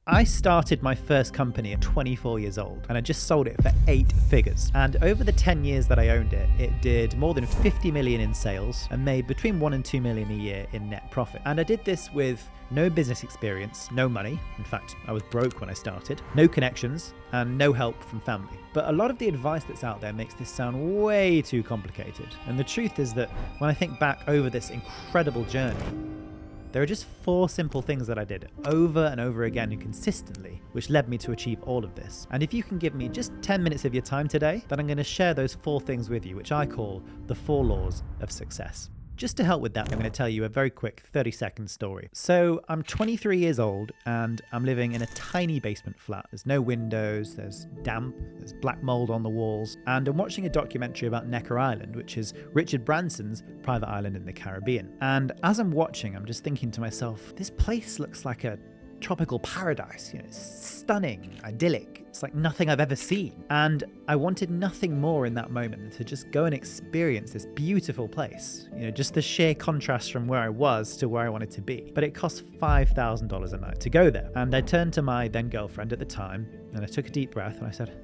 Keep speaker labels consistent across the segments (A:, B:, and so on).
A: I started my first company at 24 years old and I just sold it for 8 figures. And over the 10 years that I owned it, it did more than 50 million in sales and made between 1 and 2 million a year in net profit. And I did this with no business experience, no money. In fact, I was broke when I started, no connections and no help from family. But a lot of the advice that's out there makes this sound way too complicated. And the truth is that when I think back over this incredible journey, there are just 4 simple things that I did over and over again and consistently, which led me to achieve all of this. And if you can give me just 10 minutes of your time today, then I'm going to share those 4 things with you, which I call the 4 laws of success. Just to help with that, I'm going to tell you a very quick 30-second story. So I'm 23 years old and I'm living in a tiny basement flat. There's no windows, there's damp, there's black mold on the walls, and I'm watching a documentary about Necker Island, which is Richard Branson's private island in the Caribbean. And as I'm watching, I'm just thinking to myself, this place looks like a tropical paradise. It's stunning, idyllic. It's like nothing I've ever seen. And I wanted nothing more in that moment than to just go and experience this beautiful place. Just the sheer contrast from where I was to where I wanted to be. But it cost $5,000 a night to go there. And I turned to my then girlfriend at the time and I took a deep breath and I said,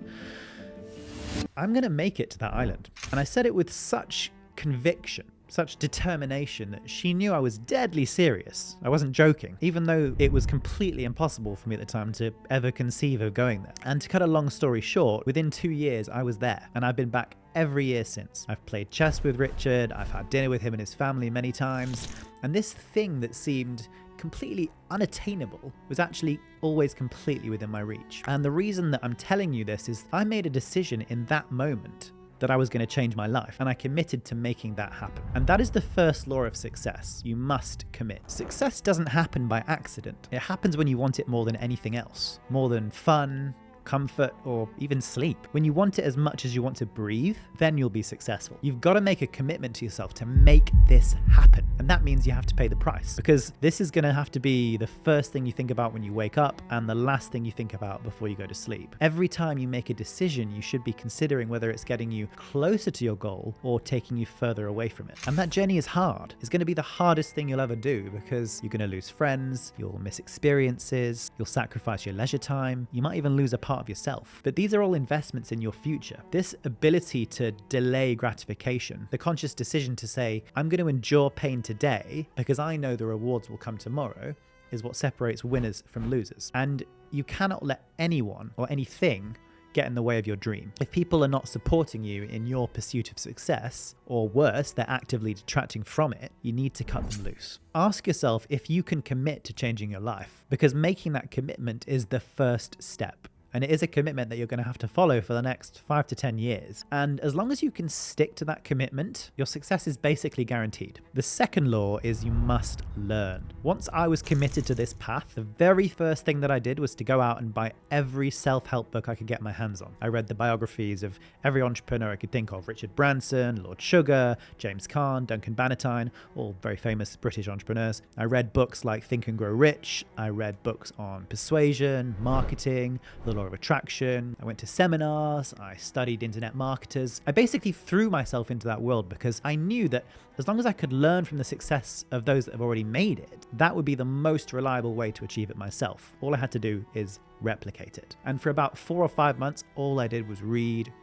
A: I'm going to make it to that island. And I said it with such conviction, such determination that she knew I was deadly serious. I wasn't joking, even though it was completely impossible for me at the time to ever conceive of going there. And to cut a long story short, within 2 years I was there and I've been back every year since. I've played chess with Richard, I've had dinner with him and his family many times, and this thing that seemed completely unattainable was actually always completely within my reach. And the reason that I'm telling you this is I made a decision in that moment that I was going to change my life, and I committed to making that happen. And that is the first law of success. You must commit. Success doesn't happen by accident. It happens when you want it more than anything else, more than fun, comfort, or even sleep. When you want it as much as you want to breathe, then you'll be successful. You've got to make a commitment to yourself to make this happen. And that means you have to pay the price, because this is going to have to be the first thing you think about when you wake up and the last thing you think about before you go to sleep. Every time you make a decision, you should be considering whether it's getting you closer to your goal or taking you further away from it. And that journey is hard. It's going to be the hardest thing you'll ever do, because you're going to lose friends, you'll miss experiences, you'll sacrifice your leisure time, you might even lose a part of yourself. But these are all investments in your future. This ability to delay gratification, the conscious decision to say, I'm going to endure pain today because I know the rewards will come tomorrow, is what separates winners from losers. And you cannot let anyone or anything get in the way of your dream. If people are not supporting you in your pursuit of success, or worse, they're actively detracting from it, you need to cut them loose. Ask yourself if you can commit to changing your life, because making that commitment is the first step. And it is a commitment that you're going to have to follow for the next 5 to 10 years. And as long as you can stick to that commitment, your success is basically guaranteed. The second law is you must learn. Once I was committed to this path, the very first thing that I did was to go out and buy every self-help book I could get my hands on. I read the biographies of every entrepreneur I could think of: Richard Branson, Lord Sugar, James Caan, Duncan Bannatyne, all very famous British entrepreneurs. I read books like Think and Grow Rich. I read books on persuasion, marketing, the law of attraction. I went to seminars. I studied internet marketers. I basically threw myself into that world because I knew that as long as I could learn from the success of those that have already made it, that would be the most reliable way to achieve it myself. All I had to do is replicate it. And for about 4 or 5 months, all I did was read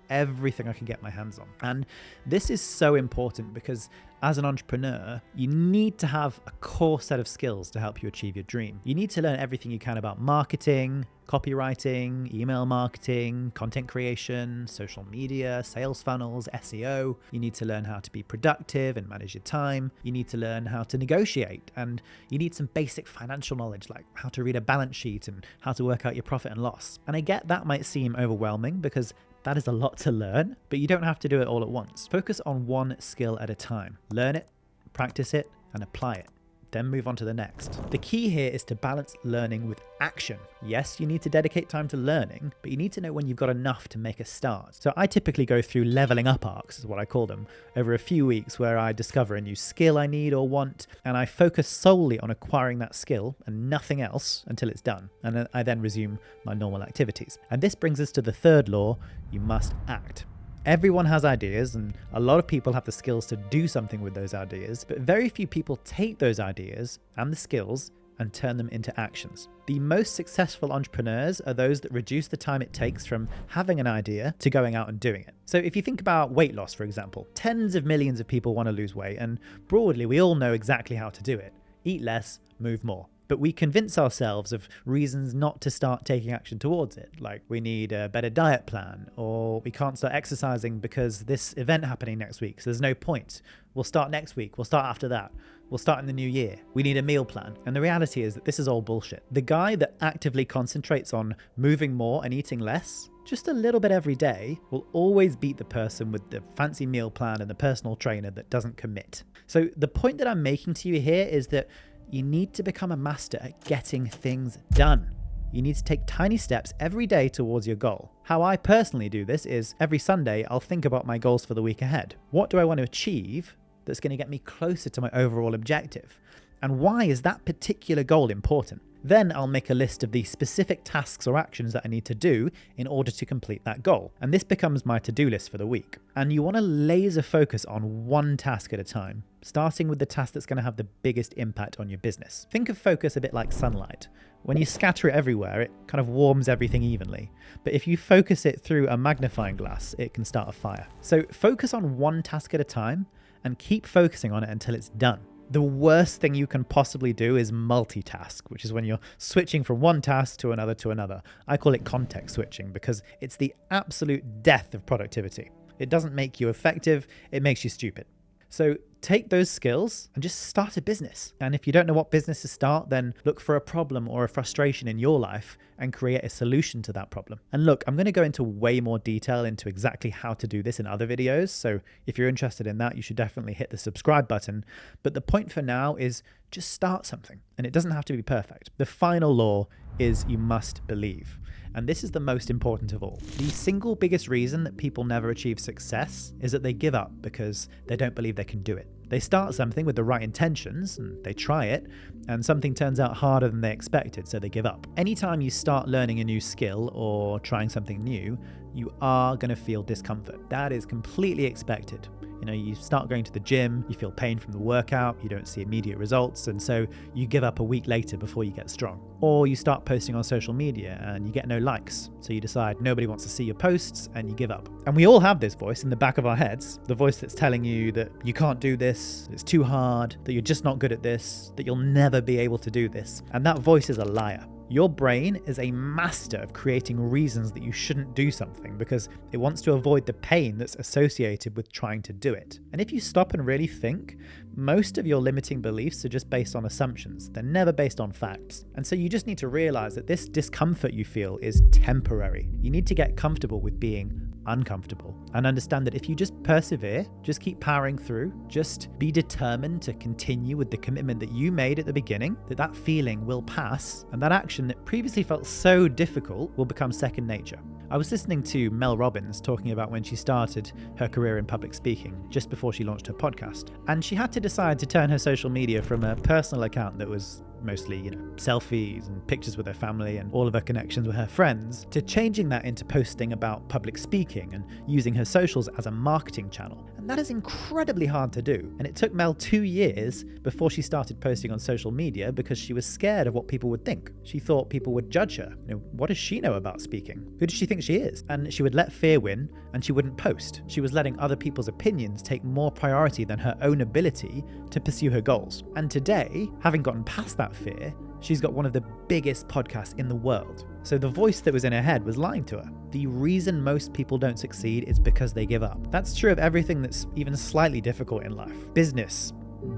A: everything I could get my hands on. And this is so important because as an entrepreneur, you need to have a core set of skills to help you achieve your dream. You need to learn everything you can about marketing, copywriting, email marketing, content creation, social media, sales funnels, SEO. You need to learn how to be productive and manage your time. You need to learn how to negotiate, and you need some basic financial knowledge like how to read a balance sheet and how to work out your profit and loss. And I get that might seem overwhelming because that is a lot to learn, but you don't have to do it all at once. Focus on one skill at a time. Learn it, practice it, and apply it. Then move on to the next. The key here is to balance learning with action. Yes, you need to dedicate time to learning, but you need to know when you've got enough to make a start. So I typically go through leveling up arcs, is what I call them, over a few weeks where I discover a new skill I need or want, and I focus solely on acquiring that skill and nothing else until it's done. And I then resume my normal activities. And this brings us to the third law: you must act. Everyone has ideas, and a lot of people have the skills to do something with those ideas, but very few people take those ideas and the skills and turn them into actions. The most successful entrepreneurs are those that reduce the time it takes from having an idea to going out and doing it. So if you think about weight loss, for example, tens of millions of people want to lose weight, and broadly, we all know exactly how to do it. Eat less, move more. But we convince ourselves of reasons not to start taking action towards it. Like we need a better diet plan, or we can't start exercising because this event happening next week, so there's no point. We'll start next week. We'll start after that. We'll start in the new year. We need a meal plan. And the reality is that this is all bullshit. The guy that actively concentrates on moving more and eating less, just a little bit every day, will always beat the person with the fancy meal plan and the personal trainer that doesn't commit. So the point that I'm making to you here is that you need to become a master at getting things done. You need to take tiny steps every day towards your goal. How I personally do this is every Sunday, I'll think about my goals for the week ahead. What do I want to achieve that's going to get me closer to my overall objective? And why is that particular goal important? Then I'll make a list of the specific tasks or actions that I need to do in order to complete that goal. And this becomes my to-do list for the week. And you want to laser focus on one task at a time, starting with the task that's going to have the biggest impact on your business. Think of focus a bit like sunlight. When you scatter it everywhere, it kind of warms everything evenly. But if you focus it through a magnifying glass, it can start a fire. So focus on one task at a time and keep focusing on it until it's done. The worst thing you can possibly do is multitask, which is when you're switching from one task to another to another. I call it context switching because it's the absolute death of productivity. It doesn't make you effective, it makes you stupid. So take those skills and just start a business. And if you don't know what business to start, then look for a problem or a frustration in your life and create a solution to that problem. And look, I'm going to go into way more detail into exactly how to do this in other videos. So if you're interested in that, you should definitely hit the subscribe button. But the point for now is just start something, and it doesn't have to be perfect. The final law is you must believe. And this is the most important of all. The single biggest reason that people never achieve success is that they give up because they don't believe they can do it. They start something with the right intentions and they try it, and something turns out harder than they expected, so they give up. Anytime you start learning a new skill or trying something new, you are going to feel discomfort. That is completely expected. You start going to the gym, you feel pain from the workout, you don't see immediate results, and so you give up a week later before you get strong. Or you start posting on social media and you get no likes, so you decide nobody wants to see your posts and you give up. And we all have this voice in the back of our heads, the voice that's telling you that you can't do this, it's too hard, that you're just not good at this, that you'll never be able to do this. And that voice is a liar. Your brain is a master of creating reasons that you shouldn't do something because it wants to avoid the pain that's associated with trying to do it. And if you stop and really think, most of your limiting beliefs are just based on assumptions. They're never based on facts. And so you just need to realize that this discomfort you feel is temporary. You need to get comfortable with being uncomfortable and understand that if you just persevere, just keep powering through, just be determined to continue with the commitment that you made at the beginning, that feeling will pass, and that action that previously felt so difficult will become second nature. I was listening to Mel Robbins talking about when she started her career in public speaking just before she launched her podcast, and she had to decide to turn her social media from a personal account that was mostly, selfies and pictures with her family and all of her connections with her friends, to changing that into posting about public speaking and using her socials as a marketing channel. And that is incredibly hard to do. And it took Mel 2 years before she started posting on social media because she was scared of what people would think. She thought people would judge her. What does she know about speaking? Who does she think she is? And she would let fear win and she wouldn't post. She was letting other people's opinions take more priority than her own ability to pursue her goals. And today, having gotten past that fear, she's got one of the biggest podcasts in the world. So the voice that was in her head was lying to her. The reason most people don't succeed is because they give up. That's true of everything that's even slightly difficult in life. Business,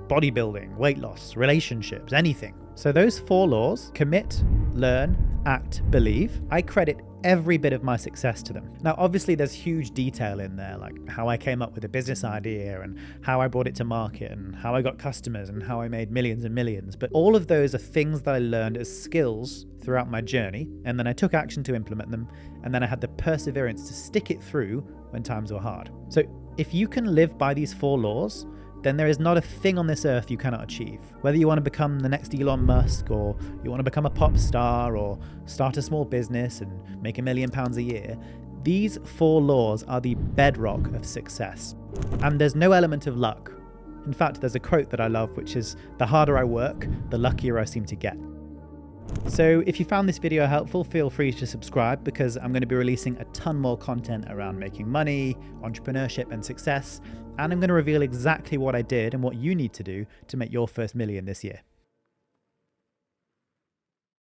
A: bodybuilding, weight loss, relationships, anything. So those 4 laws, commit, learn, act, believe, I credit every bit of my success to them. Now, obviously there's huge detail in there, like how I came up with a business idea and how I brought it to market and how I got customers and how I made millions and millions. But all of those are things that I learned as skills throughout my journey. And then I took action to implement them. And then I had the perseverance to stick it through when times were hard. So if you can live by these 4 laws, then there is not a thing on this earth you cannot achieve. Whether you want to become the next Elon Musk, or you want to become a pop star, or start a small business and make £1 million a year, these 4 laws are the bedrock of success. And there's no element of luck. In fact, there's a quote that I love, which is, "The harder I work, the luckier I seem to get." So if you found this video helpful, feel free to subscribe, because I'm going to be releasing a ton more content around making money, entrepreneurship and success, and I'm going to reveal exactly what I did and what you need to do to make your first million this year.